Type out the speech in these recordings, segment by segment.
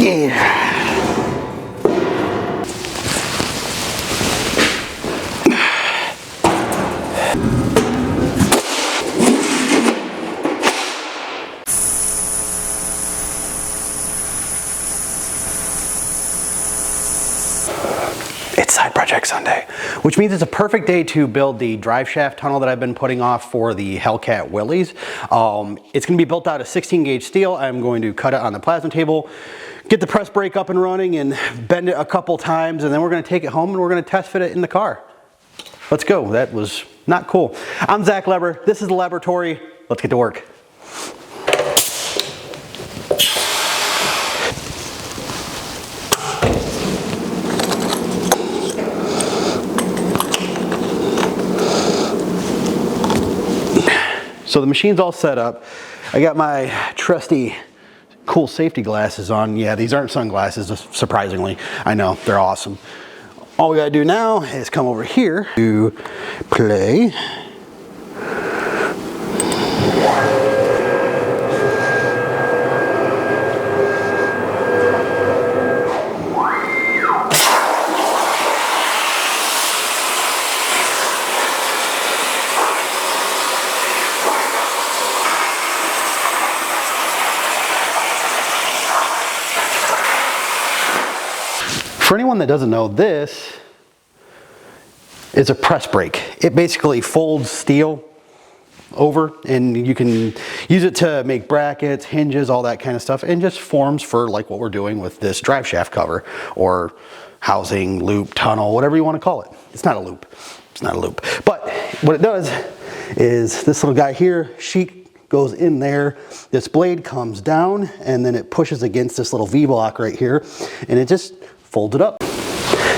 Yeah. It's Side Project Sunday, which means it's a perfect day to build the drive shaft tunnel that I've been putting off for the Hellcat Willys. It's going to be built out of 16 gauge steel. I'm going to cut it on the plasma table, get the press brake up and running, and bend it a couple times, and then we're going to take it home and we're going to test fit it in the car. Let's go. That was not cool. I'm Zach Leber. This is the laboratory. Let's get to work. So the machine's all set up. I got my trusty cool safety glasses on. Yeah, these aren't sunglasses, surprisingly. I know, they're awesome. All we gotta do now is come over here to play. For anyone that doesn't know, this is a press brake. It basically folds steel over and you can use it to make brackets, hinges, all that kind of stuff, and just forms for like what we're doing with this drive shaft cover or housing, loop, tunnel, whatever you want to call it. It's not a loop. It's not a loop. But what it does is this little guy here, sheet goes in there, this blade comes down, and then it pushes against this little V-block right here, and it just folds it up.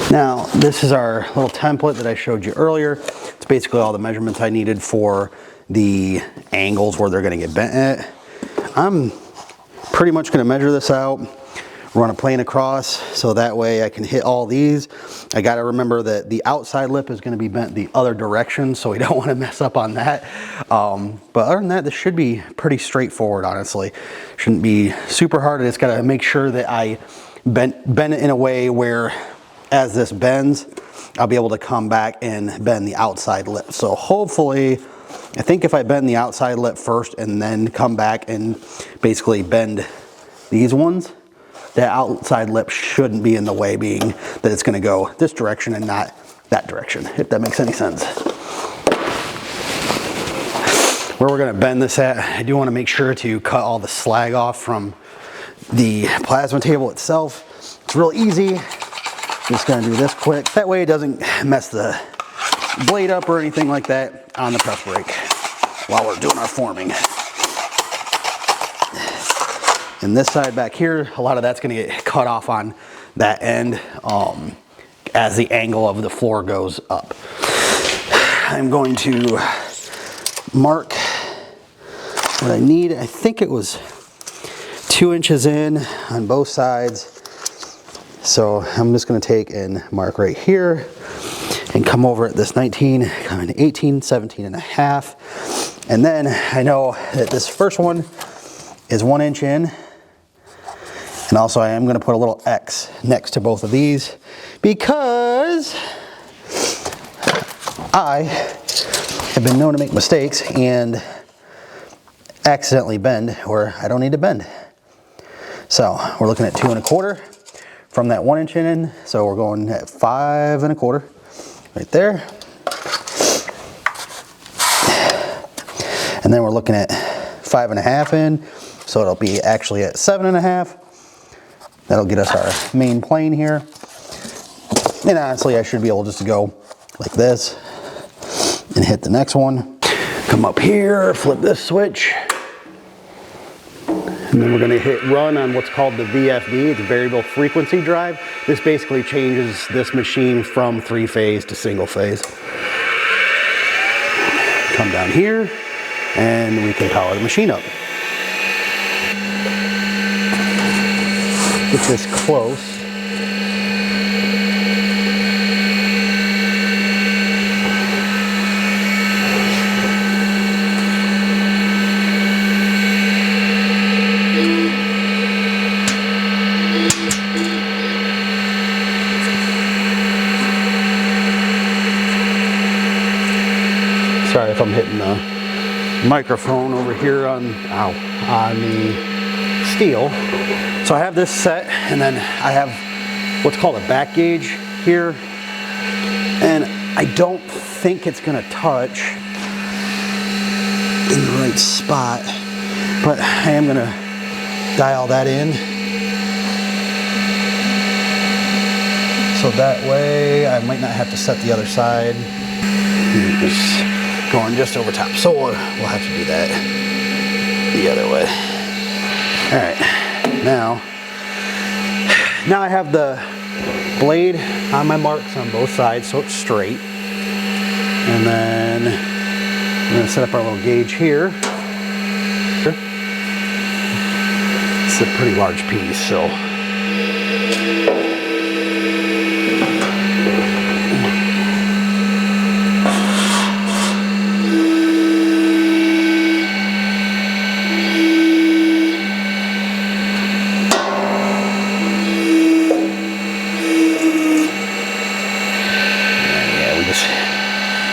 Now, this is our little template that I showed you earlier. It's basically all the measurements I needed for the angles where they're going to get bent at. I'm pretty much going to measure this out, run a plane across, so that way I can hit all these. I got to remember that the outside lip is going to be bent the other direction, so we don't want to mess up on that. But other than that, this should be pretty straightforward, honestly. Shouldn't be super hard. I just got to make sure that I bend it in a way where as this bends, I'll be able to come back and bend the outside lip. So hopefully, I think if I bend the outside lip first and then come back and basically bend these ones, the outside lip shouldn't be in the way, being that it's going to go this direction and not that direction, if that makes any sense. Where we're going to bend this at, I do want to make sure to cut all the slag off from the plasma table itself. It's real easy. Just gonna do this quick. That way it doesn't mess the blade up or anything like that on the press brake while we're doing our forming. And this side back here, a lot of that's gonna get cut off on that end as the angle of the floor goes up. I'm going to mark what I need. I think it was 2 inches in on both sides. So I'm just going to take and mark right here and come over at this 19, come into 18, 17 and a half. And then I know that this first one is 1 inch in. And also I am going to put a little X next to both of these because I have been known to make mistakes and accidentally bend where I don't need to bend. So we're looking at 2 1/4 from that 1 inch in. So we're going at 5 1/4 right there. And then we're looking at 5 1/2 in. So it'll be actually at 7 1/2. That'll get us our main plane here. And honestly, I should be able just to go like this and hit the next one. Come up here, flip this switch. And then we're going to hit run on what's called the VFD. It's a variable frequency drive. This basically changes this machine from 3-phase to single phase. Come down here and we can power the machine up. Get this close. if I'm hitting the microphone over here on the steel. So I have this set, and then I have what's called a back gauge here, and I don't think it's gonna touch in the right spot, but I am gonna dial that in. So that way I might not have to set the other side. Just going just over top. So we'll have to do that the other way. All right, now I have the blade on my marks on both sides, so it's straight. And then I'm gonna set up our little gauge here. It's a pretty large piece, so.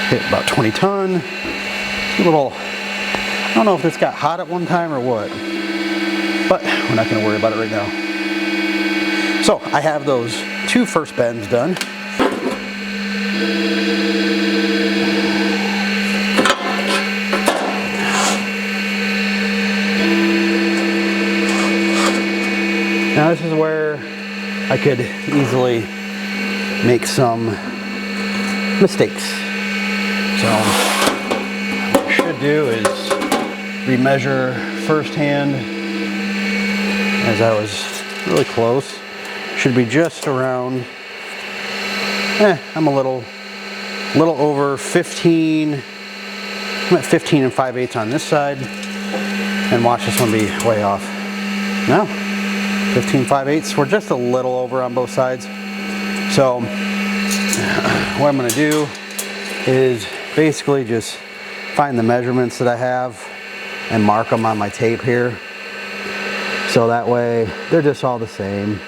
Hit about 20 ton. A little, I don't know if this got hot at one time or what, but we're not going to worry about it right now. So I have those two first bends done. Now this is where I could easily make some mistakes. So what I should do is remeasure firsthand, as I was really close. Should be just around, I'm a little over 15. I'm at 15 and 5/8 on this side, and watch this one be way off. No, 15 5/8. We're just a little over on both sides. So what I'm going to do is basically just find the measurements that I have and mark them on my tape here. So that way they're just all the same.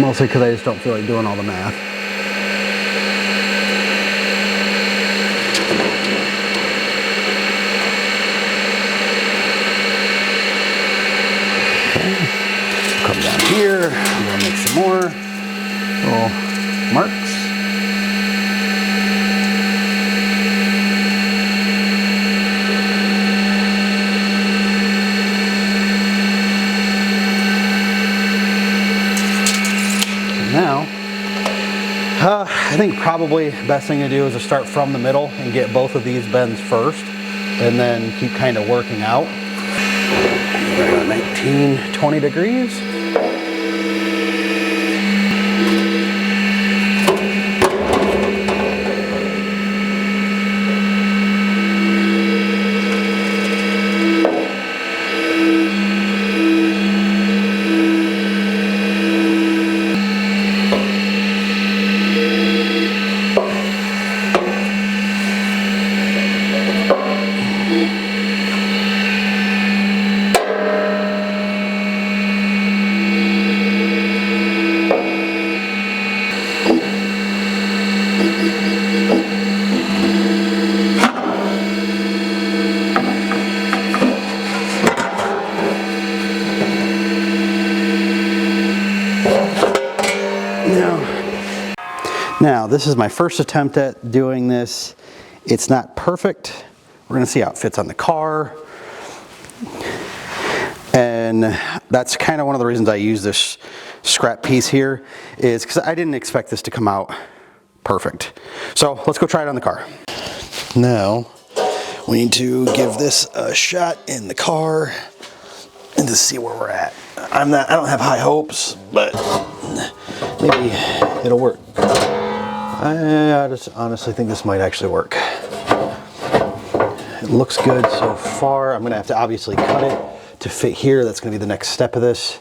Mostly because I just don't feel like doing all the math. Come down here, I'm gonna make some more little marks. And now, I think probably the best thing to do is to start from the middle and get both of these bends first, and then keep kind of working out. Right on 19, 20 degrees. Now, this is my first attempt at doing this. It's not perfect. We're gonna see how it fits on the car. And that's kind of one of the reasons I use this scrap piece here, is because I didn't expect this to come out perfect. So let's go try it on the car. Now, we need to give this a shot in the car and to see where we're at. I don't have high hopes, but maybe it'll work. I just honestly think this might actually work. It looks good so far. I'm gonna have to obviously cut it to fit here. That's gonna be the next step of this.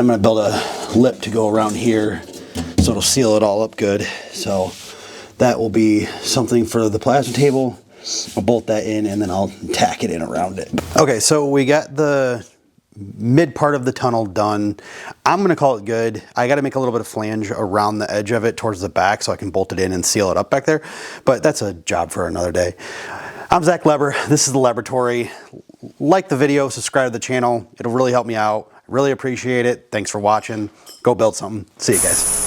I'm gonna build a lip to go around here so it'll seal it all up good. So that will be something for the plasma table. I'll bolt that in and then I'll tack it in around it. Okay, so we got the mid part of the tunnel done. I'm gonna call it good. I gotta make a little bit of flange around the edge of it towards the back so I can bolt it in and seal it up back there, but that's a job for another day. I'm Zach Leber, this is The Laboratory. Like the video, subscribe to the channel. It'll really help me out. Really appreciate it. Thanks for watching. Go build something. See you guys.